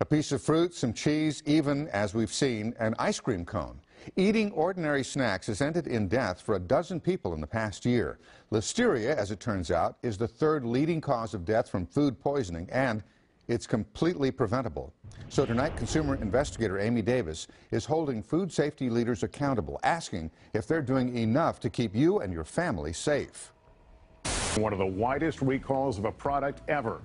A piece of fruit, some cheese, even, as we've seen, an ice cream cone. Eating ordinary snacks has ended in death for a dozen people in the past year. Listeria, as it turns out, is the third leading cause of death from food poisoning, and it's completely preventable. So tonight, consumer investigator Amy Davis is holding food safety leaders accountable, asking if they're doing enough to keep you and your family safe. One of the widest recalls of a product ever.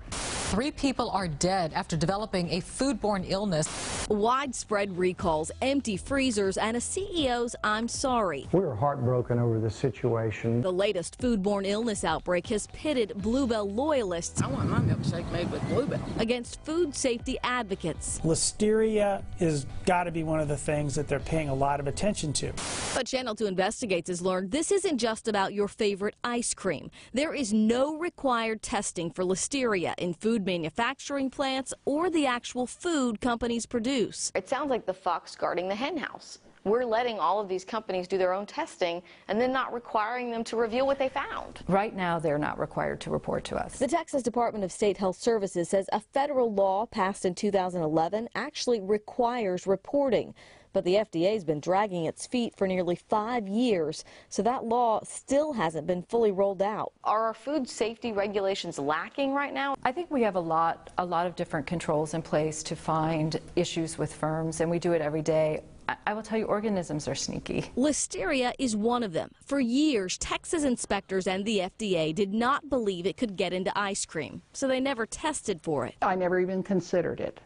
3 people are dead after developing a foodborne illness. Widespread recalls, empty freezers, and a CEO's "I'm sorry." We're heartbroken over the situation. The latest foodborne illness outbreak has pitted Bluebell loyalists I want my milkshake made with Bluebell against food safety advocates. Listeria is got to be one of the things that they're paying a lot of attention to. But Channel 2 Investigates has learned this isn't just about your favorite ice cream. There is no required testing for listeria in food manufacturing plants or the actual food companies produce. It sounds like the fox guarding the hen house. We're letting all of these companies do their own testing and then not requiring them to reveal what they found. Right now, they're not required to report to us. The Texas Department of State Health Services says a federal law passed in 2011 actually requires reporting. But the FDA's been dragging its feet for nearly 5 years, so that law still hasn't been fully rolled out. Are our food safety regulations lacking right now? I think we have a lot of different controls in place to find issues with firms, and we do it every day. I will tell you, organisms are sneaky. Listeria is one of them. For years, Texas inspectors and the FDA did not believe it could get into ice cream, so they never tested for it. I never even considered it.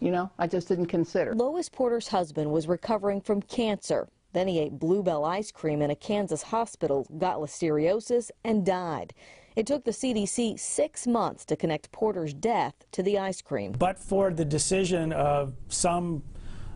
You know, I just didn't consider. Lois Porter's husband was recovering from cancer. Then he ate Bluebell ice cream in a Kansas hospital, got listeriosis, and died. It took the CDC 6 months to connect Porter's death to the ice cream. But for the decision of some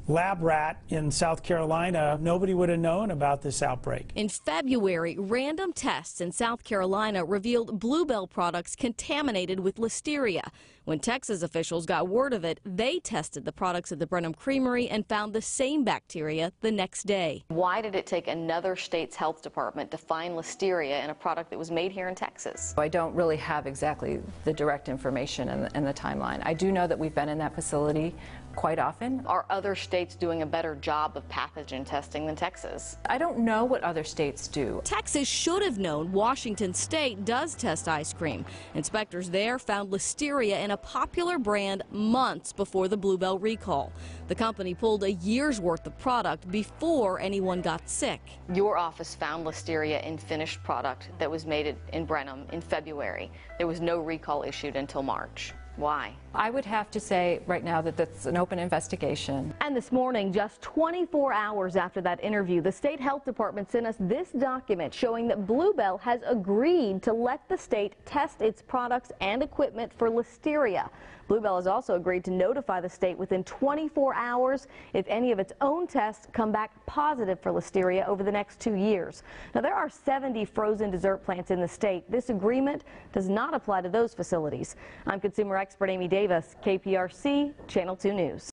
lab rat in South Carolina, nobody would have known about this outbreak. In February, random tests in South Carolina revealed Bluebell products contaminated with listeria. When Texas officials got word of it, they tested the products at the Brenham Creamery and found the same bacteria the next day. Why did it take another state's health department to find listeria in a product that was made here in Texas? I don't really have exactly the direct information and the timeline. I do know that we've been in that facility quite often. Are other states doing a better job of pathogen testing than Texas? I don't know what other states do. Texas should have known Washington State does test ice cream. Inspectors there found listeria in a popular brand months before the Bluebell recall. The company pulled a year's worth of product before anyone got sick. Your office found listeria in finished product that was made in Brenham in February. There was no recall issued until March. Why? I would have to say right now that that's an open investigation. And this morning, just 24 hours after that interview, the state health department sent us this document showing that Bluebell has agreed to let the state test its products and equipment for listeria. Bluebell has also agreed to notify the state within 24 hours if any of its own tests come back positive for listeria over the next 2 years. Now, there are 70 frozen dessert plants in the state. This agreement does not apply to those facilities. I'm consumer expert Amy Davis, KPRC, Channel 2 News.